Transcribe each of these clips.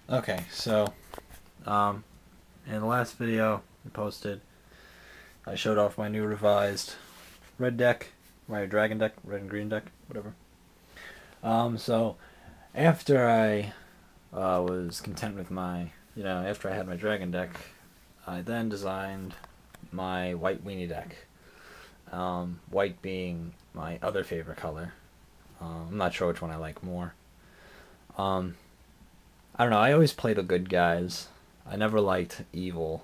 Okay, so in the last video I posted, I showed off my new revised red deck, my dragon deck, red and green deck, whatever. So after I was content with my, after I had my dragon deck, I then designed my white weenie deck. White being my other favorite color. I'm not sure which one I like more. Um, I don't know. I always play the good guys. I never liked evil.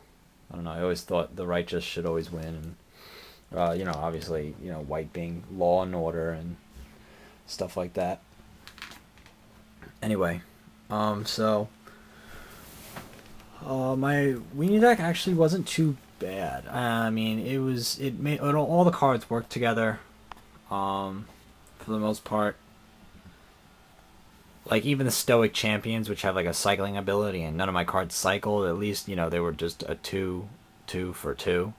I don't know. I always thought the righteous should always win. And, obviously, white being law and order and stuff like that. Anyway, so my weenie deck actually wasn't too bad. I mean, it made all the cards work together. For the most part, like even the stoic champions, which have like a cycling ability, and none of my cards cycled. At least they were just a 2/2 for 2.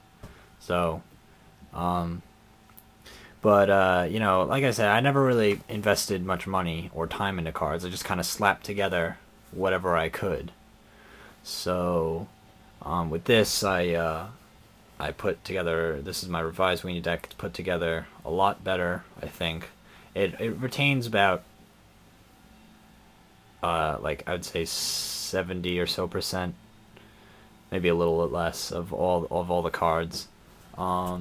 So, but like I said, I never really invested much money or time into cards. I just kind of slapped together whatever I could. So, with this, I put together. This is my revised weenie deck. It's put together a lot better, I think. It retains about like I would say 70 or so percent, maybe a little less of all the cards. All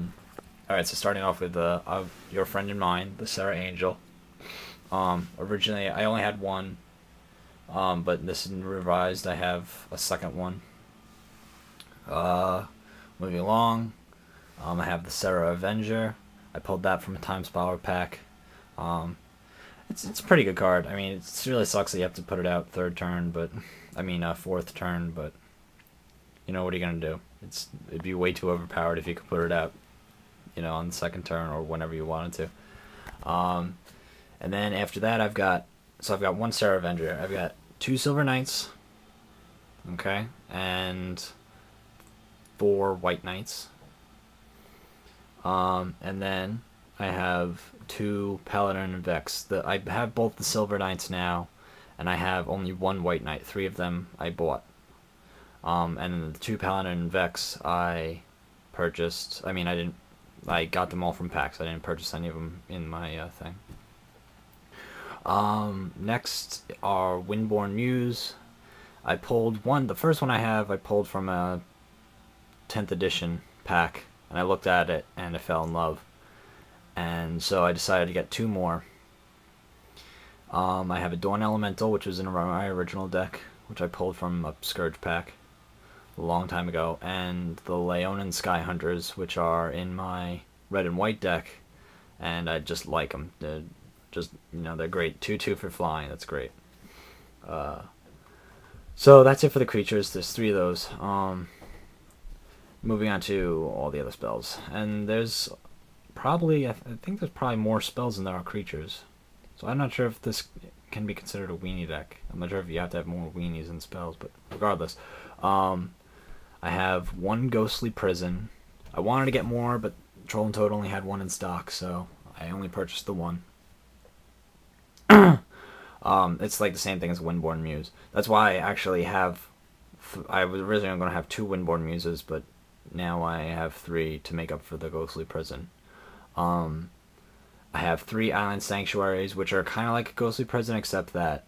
right, so starting off with your friend and mine, the Sarah Angel. Originally I only had one, but this is revised. I have a second one. Moving along, I have the Sarah Avenger. I pulled that from a Times Power pack. It's a pretty good card. I mean, it really sucks that you have to put it out third turn, but fourth turn. But what are you gonna do? It'd be way too overpowered if you could put it out, on the second turn or whenever you wanted to. And then after that, I've got one Sarah Avenger. I've got 2 Silver Knights, okay, and 4 White Knights. And then I have 2 Paladin and Vex. I have both the Silver Knights now, and I have only 1 White Knight. 3 of them I bought. And the 2 Paladin and Vex I purchased. I mean, I got them all from packs. I didn't purchase any of them in my thing. Next are Windborn Muse. I pulled one. The first one I pulled from a 10th edition pack, and I looked at it and I fell in love. And so I decided to get 2 more. I have a Dawn Elemental, which was in my original deck, which I pulled from a Scourge pack a long time ago, and the Leonin Sky Hunters, which are in my red and white deck, and I just like them. They're great. 2/2 for flying. That's great. So that's it for the creatures. There's 3 of those. Moving on to all the other spells, and there's probably, I think there's probably more spells than there are creatures. So I'm not sure if this can be considered a weenie deck. I'm not sure if you have to have more weenies than spells, but regardless. I have 1 Ghostly Prison. I wanted to get more, but Troll and Toad only had 1 in stock, so I only purchased the 1. It's like the same thing as Windborn Muse. That's why I actually have... I was originally going to have 2 Windborn Muses, but now I have 3 to make up for the Ghostly Prison. I have 3 Island Sanctuaries, which are kind of like a Ghostly Prison, except that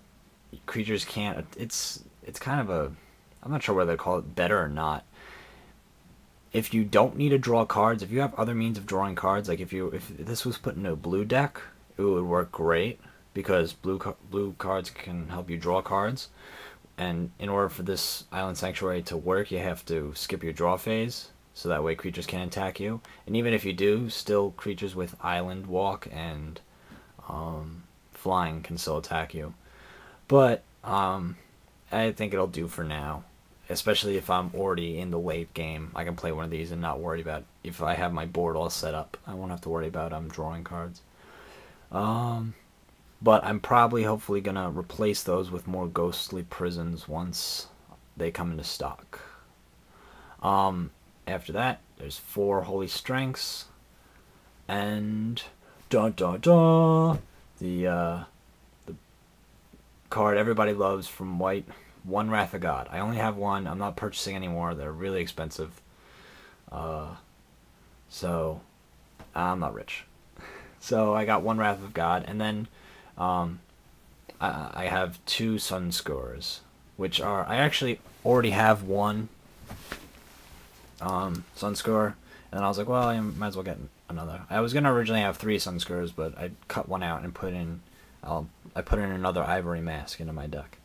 creatures can't... It's kind of a... I'm not sure whether they call it better or not. If you don't need to draw cards, if you have other means of drawing cards, like if this was put in a blue deck, it would work great, because blue cards can help you draw cards. And in order for this Island Sanctuary to work, you have to skip your draw phase, so that way creatures can't attack you. And even if you do, still creatures with Island Walk and flying can still attack you. But I think it'll do for now. Especially if I'm already in the late game, I can play one of these and not worry about, if I have my board all set up, I won't have to worry about drawing cards. But I'm probably, hopefully, gonna replace those with more Ghostly Prisons once they come into stock. After that, there's 4 Holy Strengths, and the card everybody loves from White one Wrath of God. I only have one. I'm not purchasing anymore. They're really expensive. So I'm not rich. So I got one Wrath of God, and then I have two Sun Scores, which are, I actually already have one Sun Score, and I was like, well, I might as well get another. I was gonna originally have three Sun Scores, but I cut one out and put in I put in another Ivory Mask into my deck.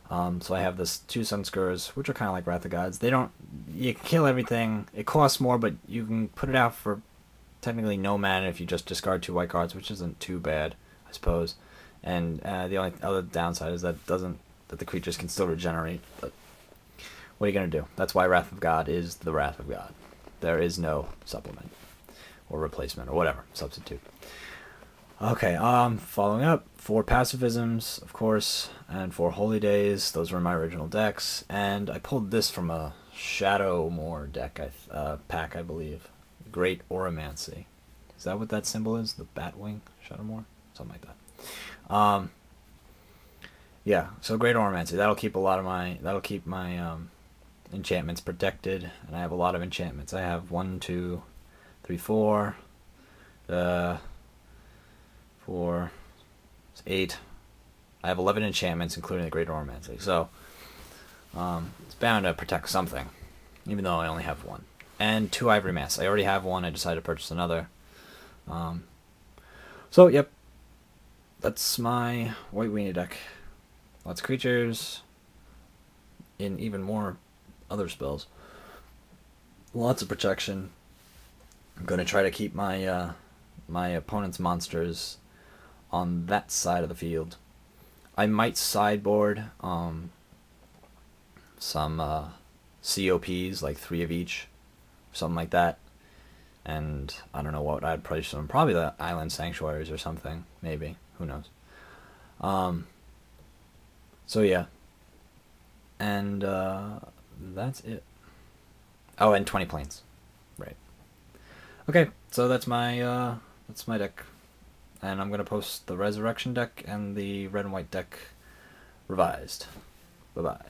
So I have this two Sun Scores, which are kind of like Wrath of Gods. They don't, you can kill everything. It costs more, but you can put it out for technically no mana if you just discard two white cards, which isn't too bad, I suppose. And the only other downside is that the creatures can still regenerate. But what are you gonna do? That's why Wrath of God is the Wrath of God. There is no supplement or replacement or whatever substitute. Okay, following up, 4 pacifisms, of course, and 4 holy days. Those were my original decks, and I pulled this from a Shadowmoor deck, pack, I believe. Great Oromancy. Is that what that symbol is? The Batwing? Shadowmoor? Something like that. Yeah, so Great Oromancy. That'll keep my enchantments protected, and I have a lot of enchantments. I have 1, 2, 3, 4. 4, 8. I have 11 enchantments, including the Great Oromancy. So it's bound to protect something, even though I only have 1. And 2 Ivory Masks. I already have 1. I decided to purchase another. So yep, that's my White Weenie deck. Lots of creatures, in even more other spells. Lots of protection. I'm gonna try to keep my my opponent's monsters on that side of the field. I might sideboard some COPs, like 3 of each, something like that. And I don't know what I'd price them. Probably the Island Sanctuaries or something, maybe. Who knows? So yeah. And that's it. Oh, and 20 planes. Right. Okay, so that's my deck. And I'm going to post the Resurrection deck and the red and white deck revised. Bye-bye.